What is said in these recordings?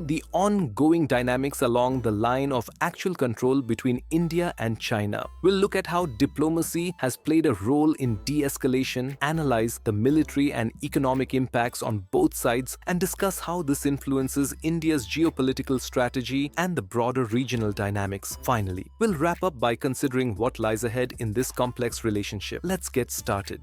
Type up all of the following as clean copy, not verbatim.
the ongoing dynamics along the line of actual control between India and China. We'll look at how diplomacy has played a role in de-escalation, analyze the military and economic impacts on both sides, and discuss how this influences India's geopolitical strategy and the broader regional dynamics. Finally, we'll wrap up by considering what lies ahead in this complex relationship. Let's get started.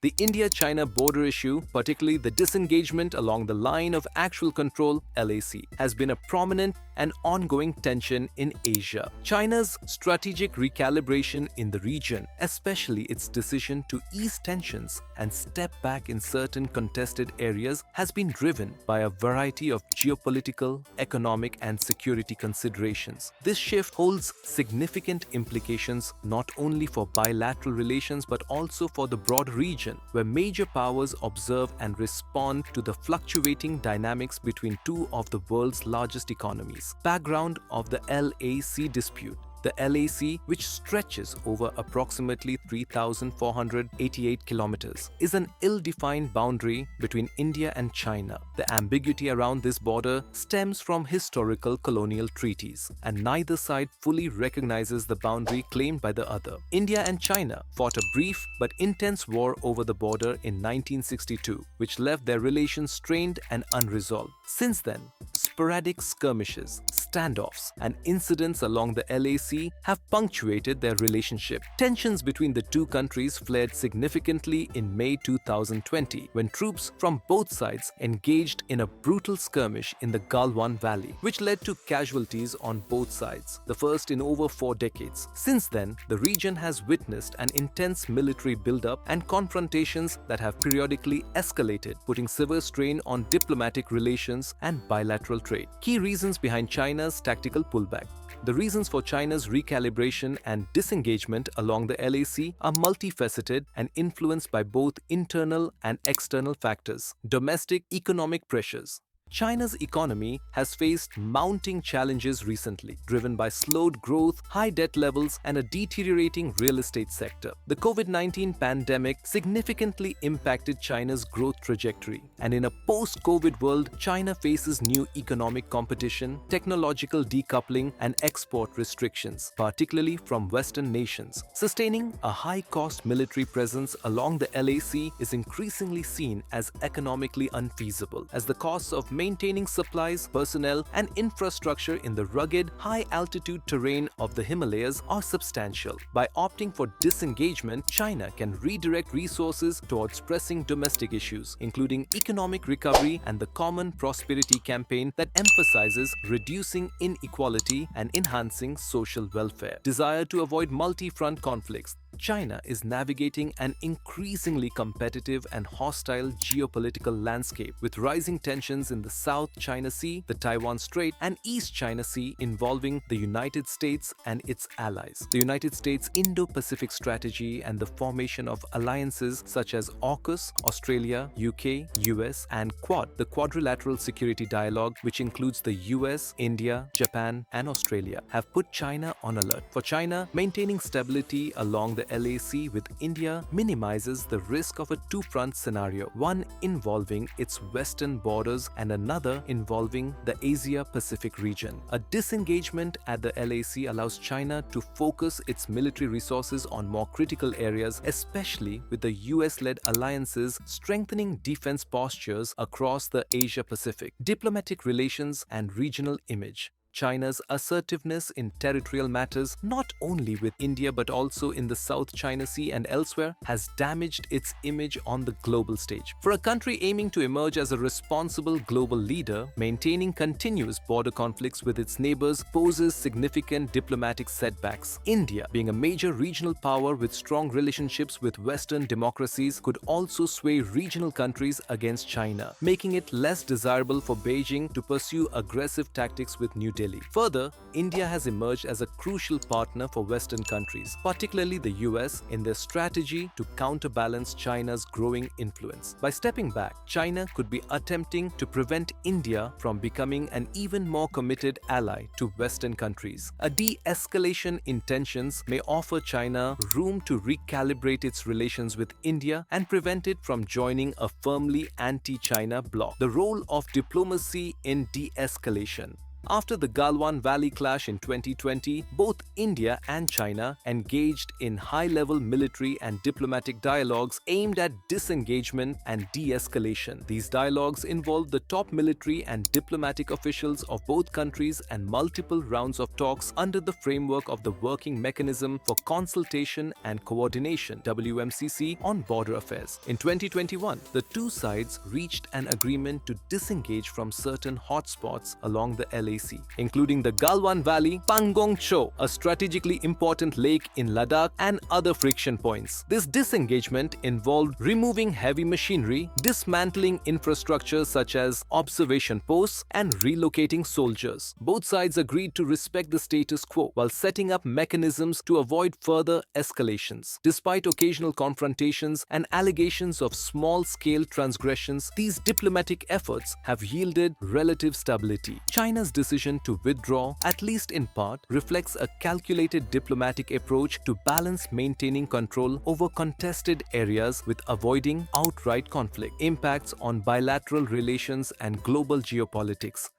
The India-China border issue, particularly the disengagement along the line of actual control (LAC), has been a prominent and ongoing tension in Asia. China's strategic recalibration in the region, especially its decision to ease tensions and step back in certain contested areas, has been driven by a variety of geopolitical, economic, and security considerations. This shift holds significant implications not only for bilateral relations but also for the broader region, where major powers observe and respond to the fluctuating dynamics between two of the world's largest economies. Background of the LAC dispute. The LAC, which stretches over approximately 3,488 kilometers, is an ill-defined boundary between India and China. The ambiguity around this border stems from historical colonial treaties, and neither side fully recognizes the boundary claimed by the other. India and China fought a brief but intense war over the border in 1962, which left their relations strained and unresolved. Since then, sporadic skirmishes, standoffs, and incidents along the LAC have punctuated their relationship. Tensions between the two countries flared significantly in May 2020 when troops from both sides engaged in a brutal skirmish in the Galwan Valley, which led to casualties on both sides, the first in over 4 decades. Since then, the region has witnessed an intense military buildup and confrontations that have periodically escalated, putting severe strain on diplomatic relations and bilateral trade. Key reasons behind China's tactical pullback. The reasons for China's recalibration and disengagement along the LAC are multifaceted and influenced by both internal and external factors. Domestic economic pressures. China's economy has faced mounting challenges recently, driven by slowed growth, high debt levels, and a deteriorating real estate sector. The COVID-19 pandemic significantly impacted China's growth trajectory, and in a post-COVID world, China faces new economic competition, technological decoupling, and export restrictions, particularly from Western nations. Sustaining a high-cost military presence along the LAC is increasingly seen as economically unfeasible, as the costs of maintaining supplies, personnel, and infrastructure in the rugged, high-altitude terrain of the Himalayas are substantial. By opting for disengagement, China can redirect resources towards pressing domestic issues, including economic recovery and the Common Prosperity Campaign that emphasizes reducing inequality and enhancing social welfare. Desire to avoid multi-front conflicts. China is navigating an increasingly competitive and hostile geopolitical landscape, with rising tensions in the South China Sea, the Taiwan Strait, and East China Sea involving the United States and its allies. The United States' Indo-Pacific strategy and the formation of alliances such as AUKUS, Australia, UK, US, and Quad, the Quadrilateral Security Dialogue, which includes the US, India, Japan, and Australia, have put China on alert. For China, maintaining stability along the LAC with India minimizes the risk of a two-front scenario, one involving its western borders and another involving the Asia-Pacific region. A disengagement at the LAC allows China to focus its military resources on more critical areas, especially with the US-led alliances strengthening defense postures across the Asia-Pacific. Diplomatic relations and regional image. China's assertiveness in territorial matters, not only with India but also in the South China Sea and elsewhere, has damaged its image on the global stage. For a country aiming to emerge as a responsible global leader, maintaining continuous border conflicts with its neighbors poses significant diplomatic setbacks. India, being a major regional power with strong relationships with Western democracies, could also sway regional countries against China, making it less desirable for Beijing to pursue aggressive tactics with New Delhi. Delhi. Further, India has emerged as a crucial partner for Western countries, particularly the US, in their strategy to counterbalance China's growing influence. By stepping back, China could be attempting to prevent India from becoming an even more committed ally to Western countries. A de-escalation in tensions may offer China room to recalibrate its relations with India and prevent it from joining a firmly anti-China bloc. The role of diplomacy in de-escalation. After the Galwan Valley clash in 2020, both India and China engaged in high-level military and diplomatic dialogues aimed at disengagement and de-escalation. These dialogues involved the top military and diplomatic officials of both countries and multiple rounds of talks under the framework of the Working Mechanism for Consultation and Coordination (WMCC) on Border Affairs. In 2021, the two sides reached an agreement to disengage from certain hotspots along the LAC, including the Galwan Valley, Pangong Tso, a strategically important lake in Ladakh, and other friction points. This disengagement involved removing heavy machinery, dismantling infrastructure such as observation posts, and relocating soldiers. Both sides agreed to respect the status quo while setting up mechanisms to avoid further escalations. Despite occasional confrontations and allegations of small-scale transgressions, these diplomatic efforts have yielded relative stability. China's decision to withdraw, at least in part, reflects a calculated diplomatic approach to balance maintaining control over contested areas with avoiding outright conflict. Impacts on bilateral relations and global geopolitics.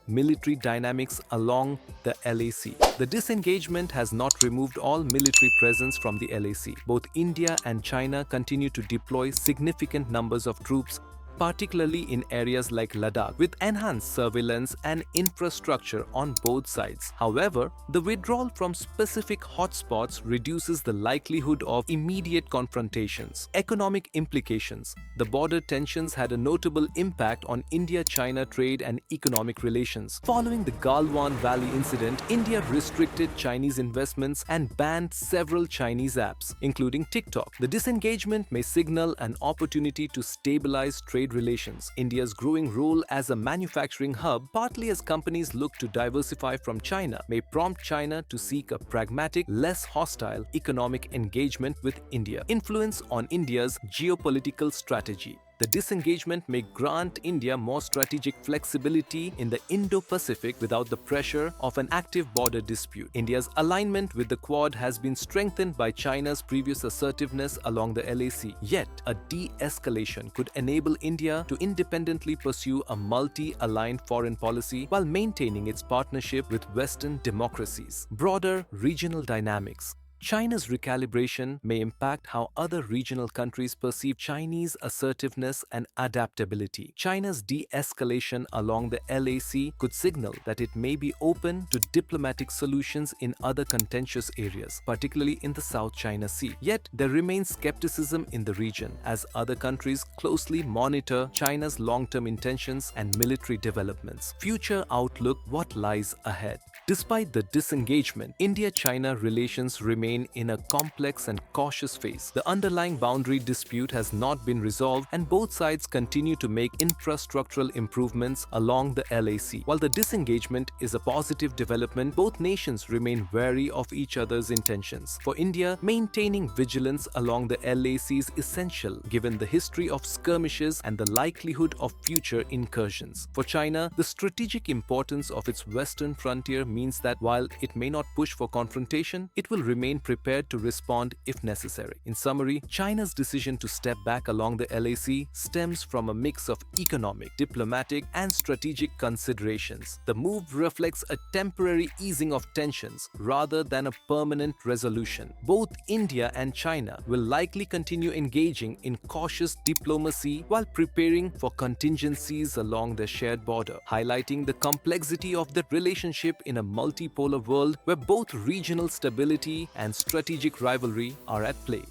Military dynamics along the LAC. The disengagement has not removed all military presence from the LAC. Both India and China continue to deploy significant numbers of troops, particularly in areas like Ladakh, with enhanced surveillance and infrastructure on both sides. However, the withdrawal from specific hotspots reduces the likelihood of immediate confrontations. Economic implications. The border tensions had a notable impact on India-China trade and economic relations. Following the Galwan Valley incident, India restricted Chinese investments and banned several Chinese apps, including TikTok. The disengagement may signal an opportunity to stabilize trade relations. India's growing role as a manufacturing hub, partly as companies look to diversify from China, may prompt China to seek a pragmatic, less hostile economic engagement with India. Influence on India's geopolitical strategy. The disengagement may grant India more strategic flexibility in the Indo-Pacific without the pressure of an active border dispute. India's alignment with the Quad has been strengthened by China's previous assertiveness along the LAC. Yet, a de-escalation could enable India to independently pursue a multi-aligned foreign policy while maintaining its partnership with Western democracies. Broader regional dynamics. China's recalibration may impact how other regional countries perceive Chinese assertiveness and adaptability. China's de-escalation along the LAC could signal that it may be open to diplomatic solutions in other contentious areas, particularly in the South China Sea. Yet, there remains skepticism in the region as other countries closely monitor China's long-term intentions and military developments. Future outlook: what lies ahead? Despite the disengagement, India-China relations remain in a complex and cautious phase. The underlying boundary dispute has not been resolved, and both sides continue to make infrastructural improvements along the LAC. While the disengagement is a positive development, both nations remain wary of each other's intentions. For India, maintaining vigilance along the LAC is essential given the history of skirmishes and the likelihood of future incursions. For China, the strategic importance of its western frontier means that while it may not push for confrontation, it will remain prepared to respond if necessary. In summary, China's decision to step back along the LAC stems from a mix of economic, diplomatic, and strategic considerations. The move reflects a temporary easing of tensions rather than a permanent resolution. Both India and China will likely continue engaging in cautious diplomacy while preparing for contingencies along their shared border, highlighting the complexity of the relationship in a multipolar world where both regional stability and strategic rivalry are at play.